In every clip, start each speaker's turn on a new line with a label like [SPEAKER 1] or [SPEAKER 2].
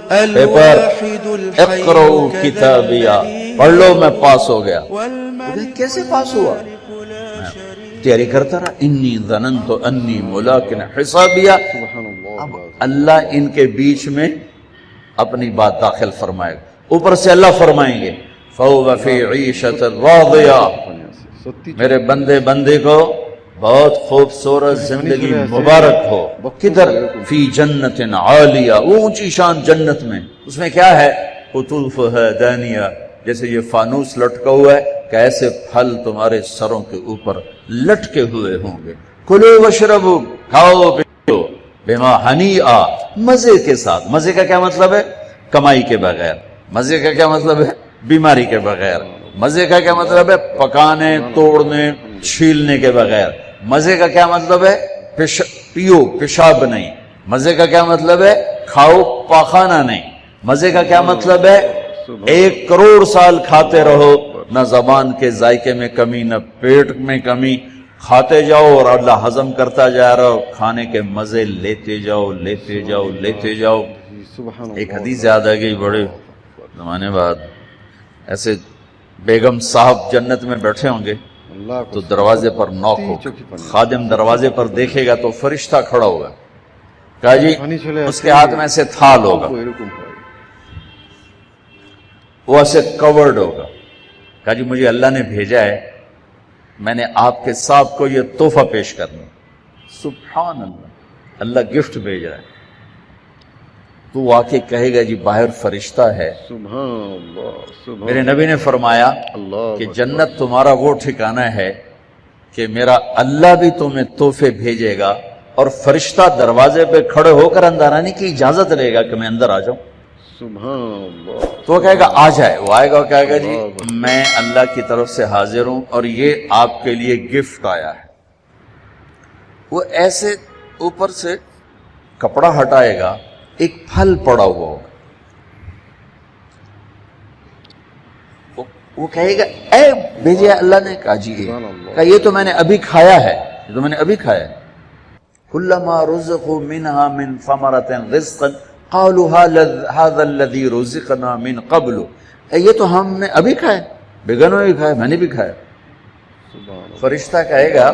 [SPEAKER 1] Paper اقرؤ کتابیہ، پڑھ لو میں پاس ہو گیا۔ کیسے پاس ہوا؟ تیاری کرتا رہا، انی ظننت انی ملاق حسابیہ۔ اب اللہ ان کے بیچ میں اپنی بات داخل فرمائے گا، اوپر سے اللہ فرمائیں گے فَهُوَ فِي عِيشَةٍ رَاضِيَةٍ، میرے بندے کو بہت خوبصورت زندگی مبارک ہو۔ کدھر؟ فی جنت عالیہ، وہ اونچی شان جنت میں، اس میں کیا ہے؟ قطوفها دانیہ، جیسے یہ فانوس لٹکا ہوا ہے کہ ایسے پھل تمہارے سروں کے اوپر لٹکے ہوئے ہوں گے۔ کلوا واشربوا، کھاؤ پیو، بما ہنیئا، مزے کے ساتھ۔ مزے کا کیا مطلب ہے؟ کمائی کے بغیر۔ مزے کا کیا مطلب ہے؟ بیماری کے بغیر۔ مزے کا کیا مطلب ہے؟ پکانے، توڑنے، چھیلنے کے بغیر۔ مزے کا کیا مطلب ہے؟ پیو، پیشاب نہیں۔ مزے کا کیا مطلب ہے؟ کھاؤ، پاخانہ نہیں۔ مزے کا کیا مطلب ہے؟ 1 کروڑ سال کھاتے رہو، نہ زبان کے ذائقے میں کمی، نہ پیٹ میں کمی، کھاتے جاؤ اور اللہ ہضم کرتا جا رہا ہو، کھانے کے مزے لیتے جاؤ لیتے جاؤ لیتے جاؤ۔ ایک حدیث یاد آ گئی بڑے زمانے بعد، ایسے بیگم صاحب جنت میں بیٹھے ہوں گے تو دروازے پر نوک ہو، خادم دروازے پر دیکھے گا تو فرشتہ کھڑا ہوگا، کہا جی اس کے ہاتھ میں ایسے تھال ہوگا، وہ ایسے کورڈ ہوگا، کہا جی مجھے اللہ نے بھیجا ہے، میں نے آپ کے صاحب کو یہ تحفہ پیش کرنا۔ سبحان اللہ، اللہ گفٹ بھیج رہا ہے، تو وہ آ کے کہے گا جی باہر فرشتہ ہے۔ میرے نبی نے فرمایا کہ جنت تمہارا وہ ٹھکانہ ہے کہ میرا اللہ بھی تمہیں تحفے بھیجے گا، اور فرشتہ دروازے پہ کھڑے ہو کر اندر آنے کی اجازت لے گا کہ میں اندر آ جاؤں۔ تو وہ کہے گا آ جائے، وہ آئے گا اور کہے گا جی میں اللہ کی طرف سے حاضر ہوں اور یہ آپ کے لیے گفٹ آیا ہے۔ وہ ایسے اوپر سے کپڑا ہٹائے گا، ایک پھل پڑا ہوا ہوگا، وہ کہے گا اے بھیجے اللہ نے، کہا جی کہا یہ تو میں نے ابھی کھایا ہے، یہ تو میں نے ابھی کھایا ہے۔ کلما رزقوا منها من ثمرة رزقا قالوا هذا الذي رزقنا من قبل، یہ تو ہم نے ابھی کھایا، بیگنوں نے بھی کھایا، میں نے بھی کھایا۔ فرشتہ کہے گا،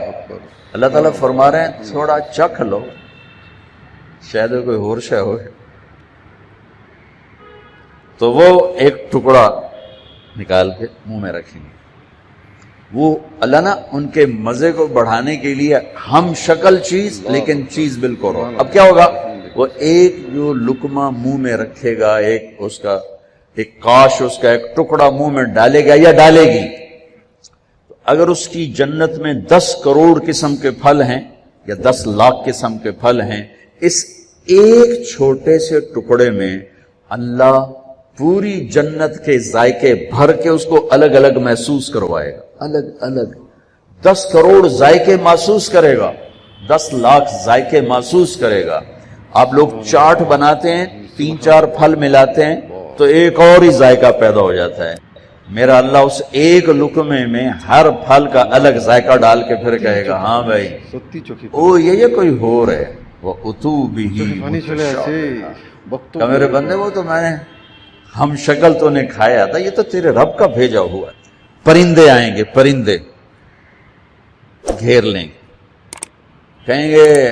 [SPEAKER 1] اللہ تعالیٰ فرما رہے ہیں تھوڑا چکھ لو، شاید کوئی اور شے ہو۔ تو وہ ایک ٹکڑا نکال کے منہ میں رکھیں گے۔ وہ اللہ نا ان کے مزے کو بڑھانے کے لیے ہم شکل چیز لیکن چیز بالکل اور۔ اب کیا ہوگا؟ وہ ایک جو لقمہ منہ میں رکھے گا، ایک اس کا ایک کاش، اس کا ایک ٹکڑا منہ میں ڈالے گا یا ڈالے گی، اگر اس کی جنت میں 10 کروڑ قسم کے پھل ہیں یا 10 لاکھ قسم کے پھل ہیں، اس ایک چھوٹے سے ٹکڑے میں اللہ پوری جنت کے ذائقے بھر کے اس کو الگ الگ محسوس کروائے گا، الگ الگ 10 کروڑ ذائقے محسوس کرے گا، 10 لاکھ ذائقے محسوس کرے گا۔ آپ لوگ چاٹ بناتے ہیں، 3-4 پھل ملاتے ہیں تو ایک اور ہی ذائقہ پیدا ہو جاتا ہے۔ میرا اللہ اس ایک لقمے میں ہر پھل کا الگ ذائقہ ڈال کے پھر کہے گا ہاں بھائی او یہ کوئی ہو رہے وہ اتو بھی میرے بندے، وہ تو میں نے ہم شکل تو نے کھایا تھا، یہ تو تیرے رب کا بھیجا ہوا ہے۔ پرندے آئیں گے، پرندے گھیر لیں گے، کہیں گے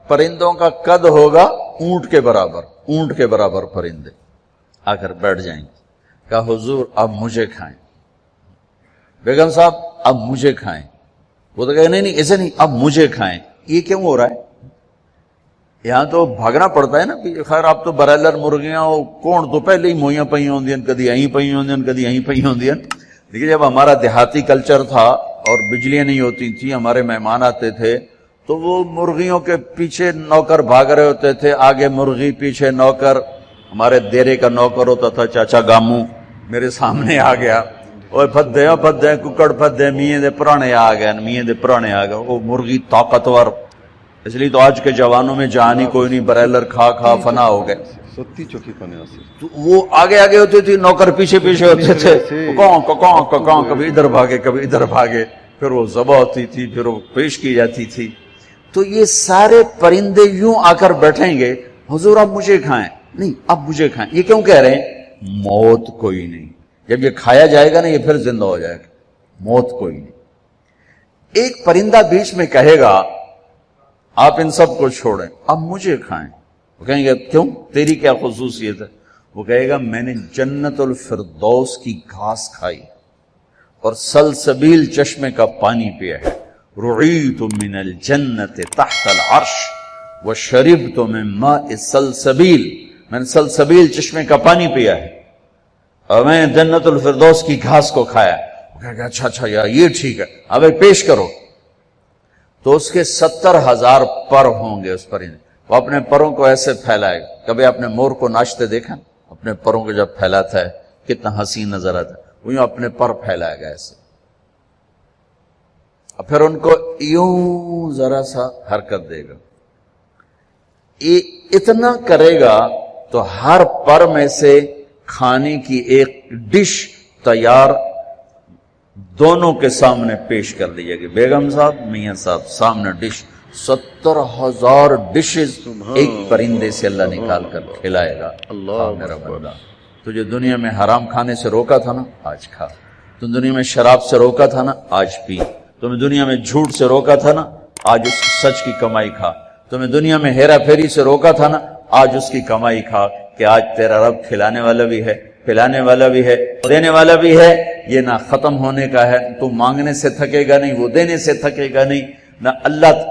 [SPEAKER 1] پرندوں کا قد ہوگا اونٹ کے برابر، اونٹ کے برابر پرندے آ کر بیٹھ جائیں گے، کہا حضور اب مجھے کھائیں، بیگم صاحب اب مجھے کھائیں۔ وہ تو کہے نہیں ایسے نہیں، اب مجھے کھائیں۔ یہ کیوں ہو رہا ہے؟ یہاں تو بھاگنا پڑتا ہے نا، خیر آپ تو برائلر مرغیاں ہو، کون تو پہلے ہی موئیاں پئی ہوندیاں، کدی یہیں پئی ہوندیاں، کدی یہیں پئی ہوندیاں۔ لیکن جب ہمارا دیہاتی کلچر تھا اور بجلیاں نہیں ہوتی تھی، ہمارے مہمان آتے تھے تو وہ مرغیوں کے پیچھے نوکر بھاگ رہے ہوتے تھے، آگے مرغی پیچھے نوکر۔ ہمارے دیرے کا نوکر ہوتا تھا چاچا گامو، میرے سامنے آ گیا، اور پھدے ککڑ پھدے، میاں دے پرانے آ گئے، میاں دے پرانے آ گئے۔ وہ مرغی طاقتور، اس لیے تو آج کے جوانوں میں جان ہی کوئی نہیں، برائلر کھا کھا فنا ہو گئے۔ تو وہ آگے آگے ہوتے تھے، نوکر پیچھے پیچھے ہوتے تھے، کبھی ادھر بھاگے کبھی ادھر بھاگے، پھر وہ ذبح ہوتی تھی، پھر وہ پیش کی جاتی تھی۔ تو یہ سارے پرندے یوں آ کر بیٹھیں گے، حضور آپ مجھے کھائیں۔ نہیں اب مجھے کھائیں. یہ کیوں کہہ رہے ہیں؟ موت کوئی نہیں. جب یہ کھایا جائے گا نا یہ پھر زندہ ہو جائے گا. موت کوئی نہیں. ایک پرندہ بیچ میں کہے گا آپ ان سب کو چھوڑیں اب مجھے کھائیں. وہ کہیں گے کیوں؟ تیری کیا خصوصیت ہے؟ وہ کہے گا میں نے جنت الفردوس کی گھاس کھائی اور سلسبیل چشمے کا پانی پیا ہے. رعیت من الجنت تحت العرش وشربت من ماء سلسبیل. میں نے سلسبیل چشمے کا پانی پیا ہے اور میں نے جنت الفردوس کی گھاس کو کھایا. وہ کہے گا اچھا یار یہ ٹھیک ہے اب پیش کرو. تو اس کے 70,000 پر ہوں گے اس پرندے. وہ اپنے پروں کو ایسے پھیلائے گا. کبھی آپ نے مور کو ناچتے دیکھا؟ اپنے پروں کو جب پھیلاتا ہے کتنا حسین نظر آتا ہے. وہ یوں اپنے پر پھیلائے گا ایسے اور پھر ان کو یوں ذرا سا حرکت دے گا. اتنا کرے گا تو ہر پر میں سے کھانے کی ایک ڈش تیار دونوں کے سامنے پیش کر دی جائے گی. بیگم صاحب میاں صاحب سامنے ڈش. 70,000 ڈشز ایک پرندے سے اللہ نکال کر کھلائے گا. میرا بندہ تجھے دنیا میں حرام کھانے سے روکا تھا نا آج کھا. تم دنیا میں شراب سے روکا تھا نا آج پی. تمہیں دنیا میں جھوٹ سے روکا تھا نا آج اس سچ کی کمائی کھا. تمہیں دنیا میں ہیرا پھیری سے روکا تھا نا آج اس کی کمائی کھا. کہ آج تیرا رب کھلانے والا بھی ہے پلانے والا بھی ہے دینے والا بھی ہے. یہ نہ ختم ہونے کا ہے. تو مانگنے سے تھکے گا نہیں وہ دینے سے تھکے گا نہیں. نہ اللہ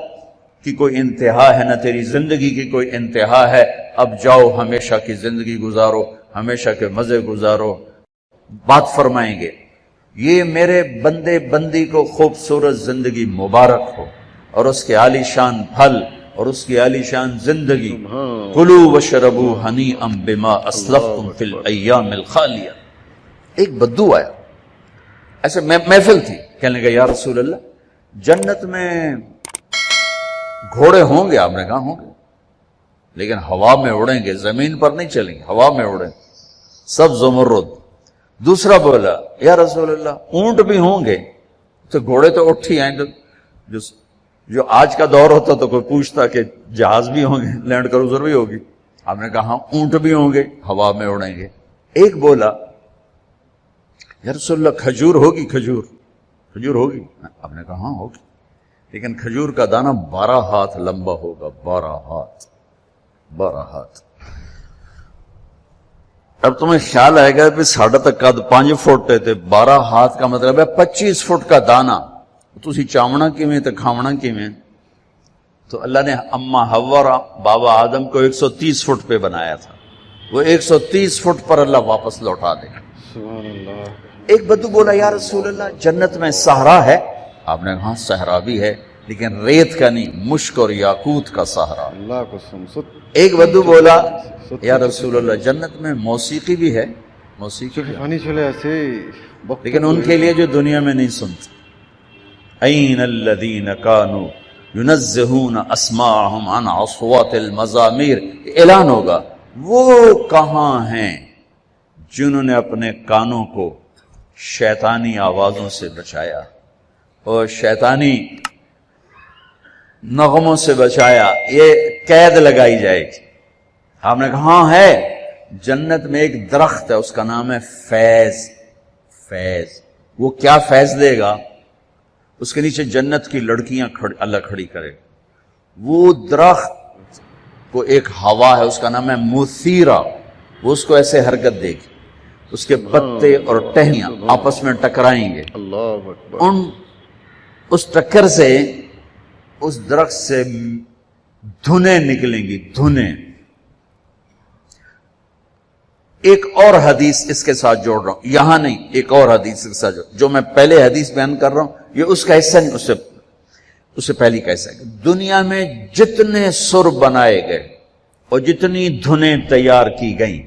[SPEAKER 1] کی کوئی انتہا ہے نہ تیری زندگی کی کوئی انتہا ہے. اب جاؤ ہمیشہ کی زندگی گزارو ہمیشہ کے مزے گزارو. بات فرمائیں گے یہ میرے بندے بندی کو خوبصورت زندگی مبارک ہو اور اس کے عالی شان پھل اور اس کی عالی شان زندگی. کلوا واشربوا ہنیئا بما اسلفتم فی الایام الخالیہ. ایک بدو آیا ایسے محفل تھی. کہنے لگا یا رسول اللہ جنت میں گھوڑے ہوں گے؟ آپ نے کہا ہوں گے لیکن ہوا میں اڑیں گے زمین پر نہیں چلیں گے ہوا میں اڑیں سب زمرد. دوسرا بولا یا رسول اللہ اونٹ بھی ہوں گے؟ تو گھوڑے تو اٹھ ہی آئیں. جو آج کا دور ہوتا تو کوئی پوچھتا کہ جہاز بھی ہوں گے لینڈ کروزر بھی ہوگی. آپ نے کہا اونٹ بھی ہوں گے ہوا میں اڑیں گے. ایک بولا یا رسول اللہ کھجور ہوگی؟ کھجور ہوگی؟ آپ نے کہا ہاں ہوگی لیکن کھجور کا دانہ 12 ہاتھ لمبا ہوگا. 12 ہاتھ. اب تمہیں خیال آئے گا کہ ساڑھا تک قد 5 فٹ تے 12 ہاتھ کا مطلب ہے 25 فٹ کا دانہ. تسی چاونا کیویں تے کھاونا کیویں؟ تو اللہ نے اما حوا اور بابا آدم کو 130 فٹ پہ بنایا تھا. وہ 130 فٹ پر اللہ واپس لوٹا دے گا.
[SPEAKER 2] سبحان اللہ.
[SPEAKER 1] ایک بدو بولا یا رسول اللہ جنت میں صحرا ہے؟ آپ نے کہا صحرا بھی ہے لیکن ریت کا نہیں مشک اور یاقوت کا صحرا.
[SPEAKER 2] اللہ کو سن.
[SPEAKER 1] ایک بدو بولا یا رسول اللہ جنت میں موسیقی بھی ہے؟ موسیقی بھی ہے
[SPEAKER 2] پانی چلے ایسے
[SPEAKER 1] لیکن ان کے لیے جو دنیا میں نہیں سنتے. این الذین کانوا ینزہون اسماءہم عن اصوات المزامیر. اعلان ہوگا وہ کہاں ہیں جنہوں نے اپنے کانوں کو شیطانی آوازوں سے بچایا اور شیطانی نغموں سے بچایا. یہ قید لگائی جائے گی. ہم نے کہا ہاں ہے. جنت میں ایک درخت ہے اس کا نام ہے فیض. وہ کیا فیض دے گا؟ اس کے نیچے جنت کی لڑکیاں اللہ کھڑی کرے. وہ درخت کو ایک ہوا ہے اس کا نام ہے مثیرہ. وہ اس کو ایسے حرکت دے گی. اس کے پتے اور ٹہنیاں آپس میں ٹکرائیں گے.
[SPEAKER 2] اللہ اکبر.
[SPEAKER 1] اس ٹکر سے اس درخت سے دھنیں نکلیں گی. دھنیں. ایک اور حدیث اس کے ساتھ جوڑ رہا ہوں. یہاں نہیں ایک اور حدیث کے ساتھ جو میں پہلے حدیث بیان کر رہا ہوں یہ اس کا حصہ نہیں اس سے پہلی کا حصہ ہے. دنیا میں جتنے سر بنائے گئے اور جتنی دھنیں تیار کی گئیں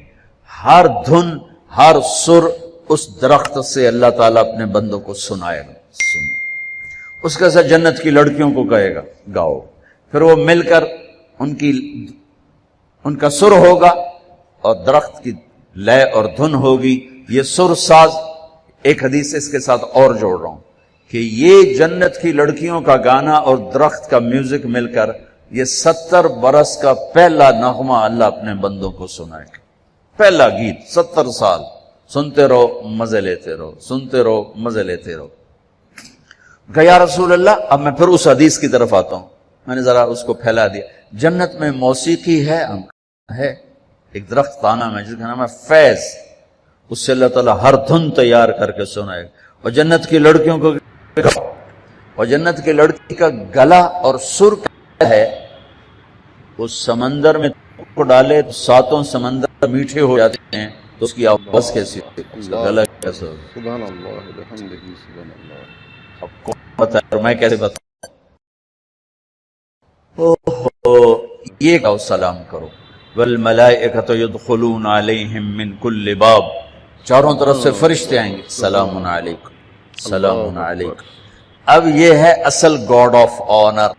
[SPEAKER 1] ہر دھن ہر سر اس درخت سے اللہ تعالیٰ اپنے بندوں کو سنائے گا. سنو. اس کا ساتھ جنت کی لڑکیوں کو کہے گا گاؤ. پھر وہ مل کر ان کا سر ہوگا اور درخت کی لے اور دھن ہوگی. یہ سر ساز. ایک حدیث اس کے ساتھ اور جوڑ رہا ہوں کہ یہ جنت کی لڑکیوں کا گانا اور درخت کا میوزک مل کر یہ 70 برس کا پہلا نغمہ اللہ اپنے بندوں کو سنائے گا، پہلا گیت، 70 سال سنتے رہو مزے لیتے رہو، سنتے رہو مزے لیتے رہو۔ کہا یا رسول اللہ، اب میں پھر اس حدیث کی طرف آتا ہوں، میں نے ذرا اس کو پھیلا دیا۔ جنت میں موسیقی ہے ایک درخت پانا میں جس کا نام ہے فیض، اس سے اللہ تعالیٰ ہر دھن تیار کر کے سنائے گا۔ اور جنت کی لڑکیوں کو، اور جنت کی لڑکی کا گلا اور سر ہے، اس سمندر میں کو ڈالے تو 7 سمندر میٹھے ہو جاتے ہیں، تو اس کی آواز کیسی ہوگی، اس کا گلا کیسا ہوگا؟
[SPEAKER 2] سبحان اللہ بحمدہ سبحان اللہ۔
[SPEAKER 1] اب کون بتائے اور میں کیسے بتاؤں؟ یہ کہو سلام کرو، والملائکۃ یدخلون علیہم من کل باب، چاروں طرف سے فرشتے آئیں گے، سلام علیکم سلام علیکم۔ اب یہ ہے اصل گاڈ آف آنر،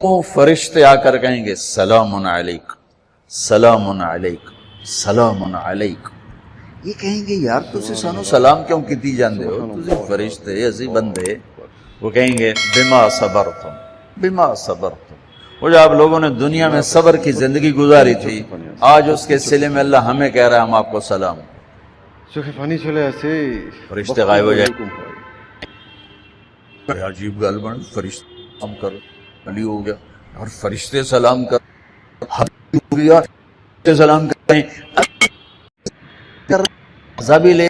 [SPEAKER 1] وہ فرشتے آ کر کہیں گے سلام علیکم سلام علیکم سلام علیکم۔ یہ کہیں گے یار تسی سانو سلام کیوں کیتی جاندے ہو، تسی فرشتے اسی بندے۔ وہ کہیں گے بما صبرتم بما صبرتم۔ وہ جو آپ لوگوں نے دنیا میں صبر کی زندگی گزاری تھی، آج اس کے صلے میں اللہ ہمیں کہہ رہا ہے ہم آپ کو سلام۔
[SPEAKER 2] চোখে পানি চলে আসে,
[SPEAKER 1] فرشتے غائب ہو جائے، عجیب گل بن، فرشتے سلام کر، علی ہو گیا اور فرشتے سلام کر، حبیب ہو گیا، فرشتے سلام کریں، بھی لے۔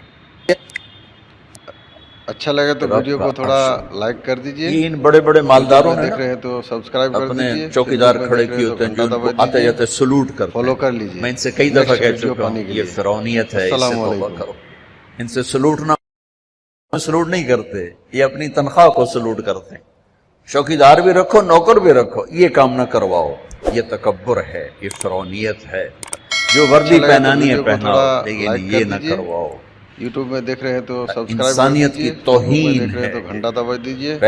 [SPEAKER 2] اچھا لگا تو ویڈیو کو تھوڑا لائک کر دیجئے،
[SPEAKER 1] ان بڑے بڑے مالداروں نے
[SPEAKER 2] دیکھ رہے ہیں تو سبسکرائب کر
[SPEAKER 1] اپنے
[SPEAKER 2] دیجئے،
[SPEAKER 1] چوکیدار کھڑے کیے ہوتے ہیں جو ان کو آتے جاتے سلوٹ کرتے
[SPEAKER 2] فالو
[SPEAKER 1] ہیں۔
[SPEAKER 2] کر لیجئے۔
[SPEAKER 1] میں ان سے کئی دفعہ کہہ چکا ہوں یہ فرعونیت ہے، اس سے
[SPEAKER 2] السلام
[SPEAKER 1] توبہ
[SPEAKER 2] علیکم۔
[SPEAKER 1] کرو۔ ان سے سلوٹ نہیں کرتے، یہ اپنی تنخواہ کو سلوٹ کرتے ہیں۔ چوکیدار بھی رکھو، نوکر بھی رکھو، یہ کام نہ کرواؤ، یہ تکبر ہے، یہ فرعونیت ہے۔ جو وردی پہنانی ہے پہناؤ، لیکن یہ نہ کرواؤ۔
[SPEAKER 2] یوٹیوب میں دیکھ رہے ہیں تو سبسکرائب کر
[SPEAKER 1] انسانیت کی
[SPEAKER 2] دیجئے،
[SPEAKER 1] توہین
[SPEAKER 2] دیکھ رہے ہیں
[SPEAKER 1] ہے۔
[SPEAKER 2] تو گھنٹا دبا دیجئے۔